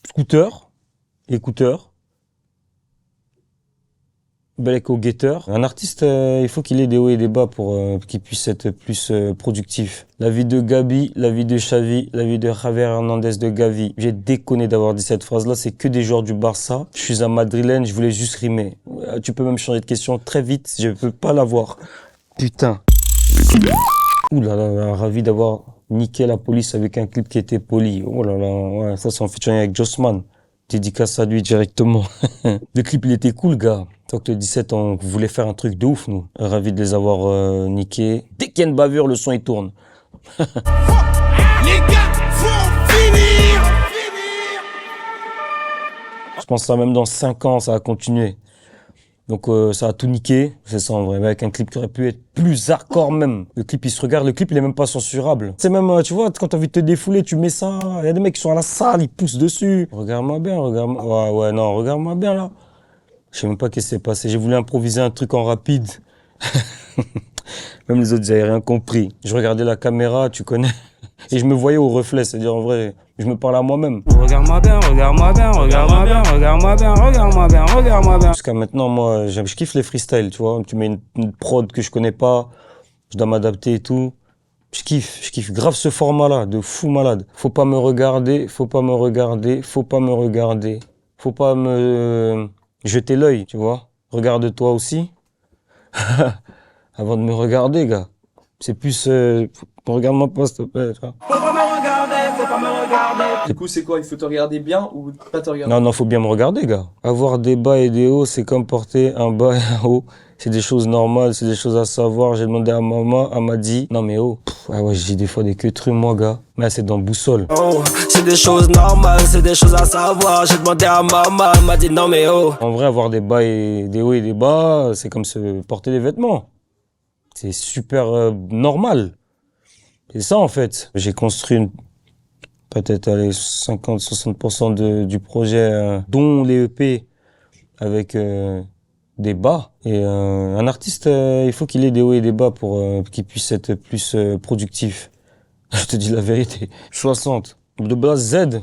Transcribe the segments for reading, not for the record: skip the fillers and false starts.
Scooter, écouteur, Belek au guetteur. Un artiste, il faut qu'il ait des hauts et des bas pour qu'il puisse être plus productif. La vie de Gabi, la vie de Xavi, la vie de Javier Hernandez de Gavi. J'ai déconné d'avoir dit cette phrase-là, c'est que des joueurs du Barça. Je suis un madrilène, je voulais juste rimer. Tu peux même changer de question très vite, je peux pas l'avoir. Putain. Ouh là là, ravi d'avoir niqué la police avec un clip qui était poli. Oh là là, ouais, ça c'est en featuring avec Jossman. Dédicace à lui directement. Le clip, il était cool, gars. Tant que 17 ans, on voulait faire un truc de ouf, nous. Ravi de les avoir niqués. Dès qu'il y a une bavure, le son, il tourne. Les gars vont finir. Je pense que ça, même dans 5 ans, ça va continuer. Donc ça a tout niqué, c'est ça en vrai, avec un clip qui aurait pu être plus hardcore même. Le clip il se regarde, le clip il est même pas censurable. C'est même, tu vois, quand t'as envie de te défouler, tu mets ça, il y a des mecs qui sont à la salle, ils poussent dessus. Regarde-moi bien, regarde-moi, ouais non, regarde-moi bien là. Je sais même pas qu'est-ce qui s'est passé, j'ai voulu improviser un truc en rapide. Même les autres, ils avaient rien compris. Je regardais la caméra, tu connais, et je me voyais au reflet, c'est-à-dire en vrai, je me parlais à moi-même. Regarde-moi bien, regarde-moi bien, regarde-moi bien, regarde-moi bien, regarde-moi bien, regarde-moi bien. Jusqu'à maintenant, moi, je kiffe les freestyles, tu vois. Tu mets une prod que je connais pas, je dois m'adapter et tout. Je kiffe grave ce format-là, de fou malade. Faut pas me regarder, faut pas me regarder, faut pas me regarder. Faut pas me jeter l'œil, tu vois. Regarde-toi aussi. Avant de me regarder, gars. C'est plus, regarde-moi pas, s'il te plaît, tu vois. Faut pas me regarder, faut pas me regarder. Du coup, c'est quoi? Il faut te regarder bien ou pas te regarder? Non, faut bien me regarder, gars. Avoir des bas et des hauts, c'est comme porter un bas et un haut. C'est des choses normales, c'est des choses à savoir. J'ai demandé à maman, elle m'a dit, non mais oh, ah ouais, j'ai des fois des queues moi, gars. Mais c'est dans Boussole. Oh, c'est des choses normales, c'est des choses à savoir. J'ai demandé à maman, elle m'a dit non mais oh. En vrai, avoir des bas et des hauts et des bas, c'est comme se porter des vêtements. C'est super normal. C'est ça, en fait. J'ai construit peut-être 50-60% du projet, dont les EP, avec des bas. Et un artiste, il faut qu'il ait des hauts et des bas pour qu'il puisse être plus productif. Je te dis la vérité. 60. De base Z,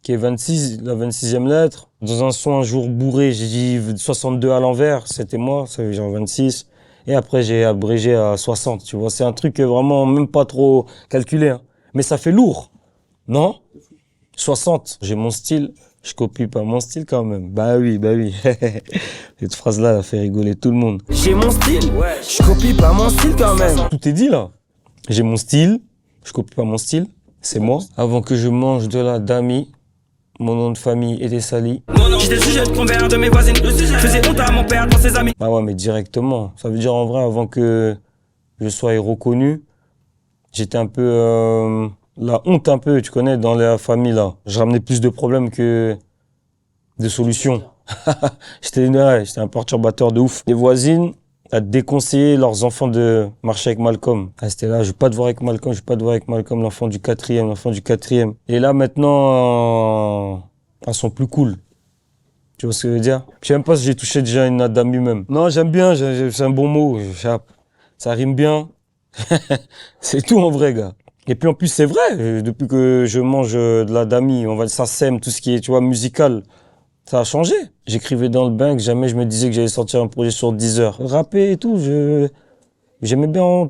qui est 26, la 26e lettre. Dans un son un jour bourré, j'ai dit 62 à l'envers, c'était moi, ça veut dire 26. Et après, j'ai abrégé à 60, tu vois. C'est un truc vraiment même pas trop calculé, hein. Mais ça fait lourd, non? 60, j'ai mon style, je copie pas mon style quand même. Bah oui. Cette phrase-là, elle a fait rigoler tout le monde. J'ai mon style, ouais, je copie pas mon style quand même. Tout est dit, là. J'ai mon style, je copie pas mon style, c'est moi. Avant que je mange de la dami, mon nom de famille était sali. J'étais le sujet de convers de mes voisines. Je faisais honte à mon père devant ses amis. Ah ouais, mais directement. Ça veut dire en vrai, avant que je sois reconnu, j'étais un peu la honte un peu, tu connais, dans la famille là. Je ramenais plus de problèmes que de solutions. J'étais un perturbateur de ouf. Les voisines à déconseiller leurs enfants de marcher avec Malcolm. Ah, c'était là, je vais pas te voir avec Malcolm, l'enfant du quatrième. Et là maintenant, elles sont plus cool. Tu vois ce que je veux dire? Je sais même pas si j'ai touché déjà une dame même. Non, j'aime bien, c'est un bon mot, ça rime bien. C'est tout en vrai, gars. Et puis en plus, c'est vrai, depuis que je mange de la dami, ça sème, tout ce qui est, tu vois, musical. Ça a changé. J'écrivais dans le bain que jamais je me disais que j'allais sortir un projet sur 10 heures. Rapper et tout, j'aimais bien en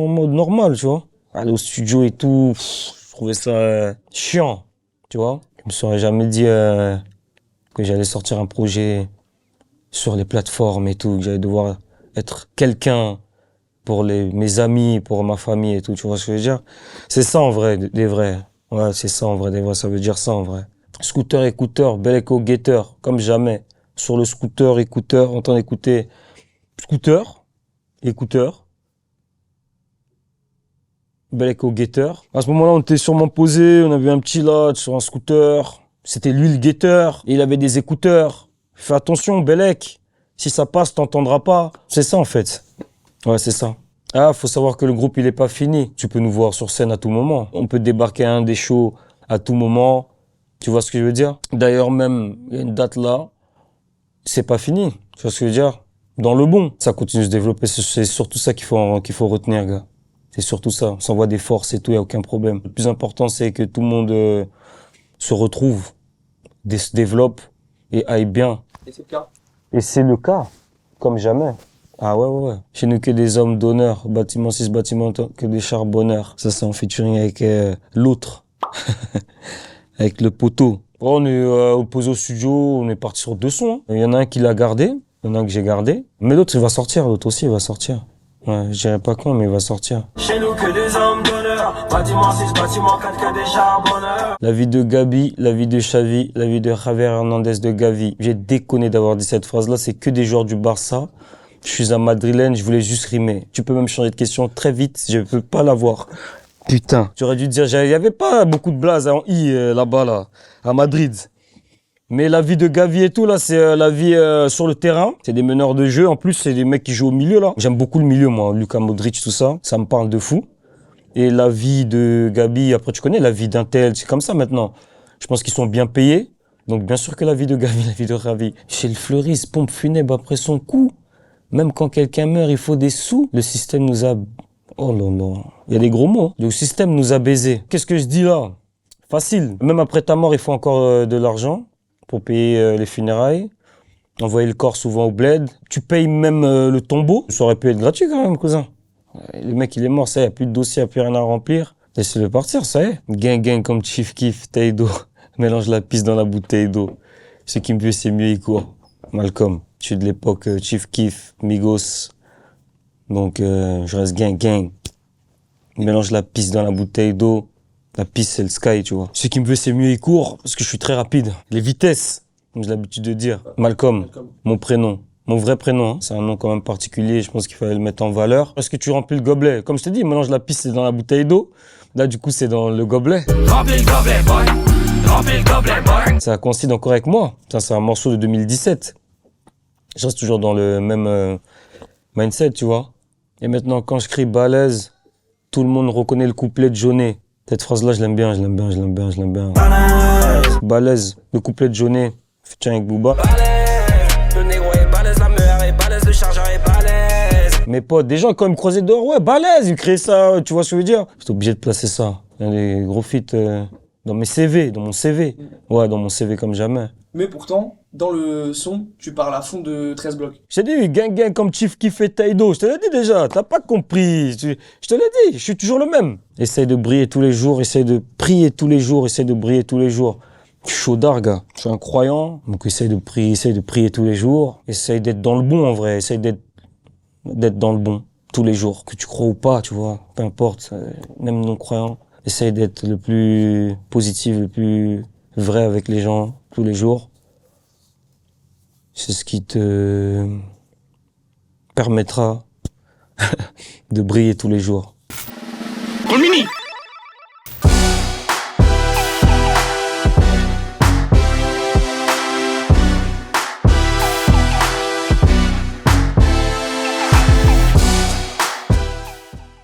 mode normal, tu vois. Aller au studio et tout, je trouvais ça chiant, tu vois. Je me serais jamais dit que j'allais sortir un projet sur les plateformes et tout, que j'allais devoir être quelqu'un pour mes amis, pour ma famille et tout, tu vois ce que je veux dire? C'est ça en vrai, des vrais. Ouais, c'est ça en vrai, des vrais, ça veut dire ça en vrai. Scooter, écouteur, Belek au guetteur, comme jamais. Sur le scooter, écouteur, on t'en écouter. Scooter, écouteur, Belek au guetteur. À ce moment-là, on était sûrement posé, on avait un petit lot sur un scooter. C'était lui le guetteur, et il avait des écouteurs. Fais attention, Belek. Si ça passe, t'entendras pas. C'est ça, en fait. Ouais, c'est ça. Ah, faut savoir que le groupe, il est pas fini. Tu peux nous voir sur scène à tout moment. On peut débarquer à un des shows à tout moment. Tu vois ce que je veux dire? D'ailleurs, même, il y a une date là. C'est pas fini. Tu vois ce que je veux dire? Dans le bon. Ça continue de se développer. C'est surtout ça qu'il faut retenir, gars. C'est surtout ça. On s'envoie des forces et tout, il n'y a aucun problème. Le plus important, c'est que tout le monde se retrouve. se développe et aille bien. Et c'est le cas. Et c'est le cas, comme jamais. Ah ouais. Chez nous, que des hommes d'honneur. Bâtiment 6, bâtiment que des charbonneurs. Ça, c'est en featuring avec l'autre. Avec le poteau. On est opposé au studio, on est parti sur 2 sons. Il y en a un qui l'a gardé, il y en a un que j'ai gardé. Mais l'autre, il va sortir, l'autre aussi, il va sortir. Ouais, je dirais pas quand, mais il va sortir. Chez nous que des hommes d'honneur. Bâtiment 6, bâtiment 4 que des charbonneurs. La vie de Gabi, la vie de Xavi, la vie de Javier Hernandez de Gavi. J'ai déconné d'avoir dit cette phrase-là, c'est que des joueurs du Barça. Je suis un madrilène, je voulais juste rimer. Tu peux même changer de question très vite, je peux pas l'avoir. Putain, tu aurais dû dire, il y avait pas beaucoup de blase en I là-bas, là, à Madrid. Mais la vie de Gavi et tout, là, c'est la vie sur le terrain. C'est des meneurs de jeu, en plus, c'est des mecs qui jouent au milieu, là. J'aime beaucoup le milieu, moi, Luka Modric, tout ça. Ça me parle de fou. Et la vie de Gabi, après, tu connais la vie d'un tel, c'est comme ça maintenant. Je pense qu'ils sont bien payés. Donc, bien sûr que la vie de Gavi, la vie de Javi. Chez le fleuriste, pompe funèbre après son coup. Même quand quelqu'un meurt, il faut des sous. Le système nous a... Oh là là. Il y a des gros mots. Le système nous a baisés. Qu'est-ce que je dis là? Facile. Même après ta mort, il faut encore de l'argent pour payer les funérailles. Envoyer le corps souvent au bled. Tu payes même le tombeau. Ça aurait pu être gratuit quand même, cousin. Le mec, il est mort, ça y est, il n'y a plus de dossier, il n'y a plus rien à remplir. Laissez-le partir, ça y est. Gang comme Chief Keef, Taïdo. Mélange la pisse dans la bouteille d'eau. Ce qui me veut, c'est mieux, il court. Malcolm. Je suis de l'époque Chief Keef, Migos. Donc, je reste gang. Mélange la pisse dans la bouteille d'eau. La pisse, c'est le sky, tu vois. Ce qui me veut, c'est mieux, il court, parce que je suis très rapide. Les vitesses, comme j'ai l'habitude de dire. Malcolm, mon prénom. Mon vrai prénom, hein. C'est un nom quand même particulier, je pense qu'il fallait le mettre en valeur. Est-ce que tu remplis le gobelet? Comme je t'ai dit, mélange la pisse, c'est dans la bouteille d'eau. Là, du coup, c'est dans le gobelet. Remplis le gobelet, boy. Remplis le gobelet, boy. Ça coïncide encore avec moi. Ça, c'est un morceau de 2017. Je reste toujours dans le même mindset, tu vois. Et maintenant, quand je crie balèze, tout le monde reconnaît le couplet de Jaunet. Cette phrase-là, je l'aime bien. Balèze, le couplet de Jaunet, tiens avec Booba. Le négro est balèze, la meilleure est balèze, le chargeur est balèze. Mes potes, des gens quand ils me croisaient dehors, ouais, balèze, ils créaient ça, tu vois ce que je veux dire? J'étais obligé de placer ça. Il y a des gros feats dans mon CV. Ouais, dans mon CV comme jamais. Mais pourtant, dans le son, tu parles à fond de 13 blocs. Je t'ai dit, gang comme Chief Keef et Taïdo. Je te l'ai dit déjà, t'as pas compris. Je te l'ai dit, je suis toujours le même. Essaye de briller tous les jours, essaye de prier tous les jours, essaye de briller tous les jours. Je suis chaudard, gars. Je suis un croyant, donc essaye de prier tous les jours. Essaye d'être dans le bon, en vrai. Essaye d'être dans le bon tous les jours. Que tu crois ou pas, tu vois. Peu importe, même non-croyant. Essaye d'être le plus positif, le plus vrai avec les gens tous les jours. C'est ce qui te permettra de briller tous les jours. Colmini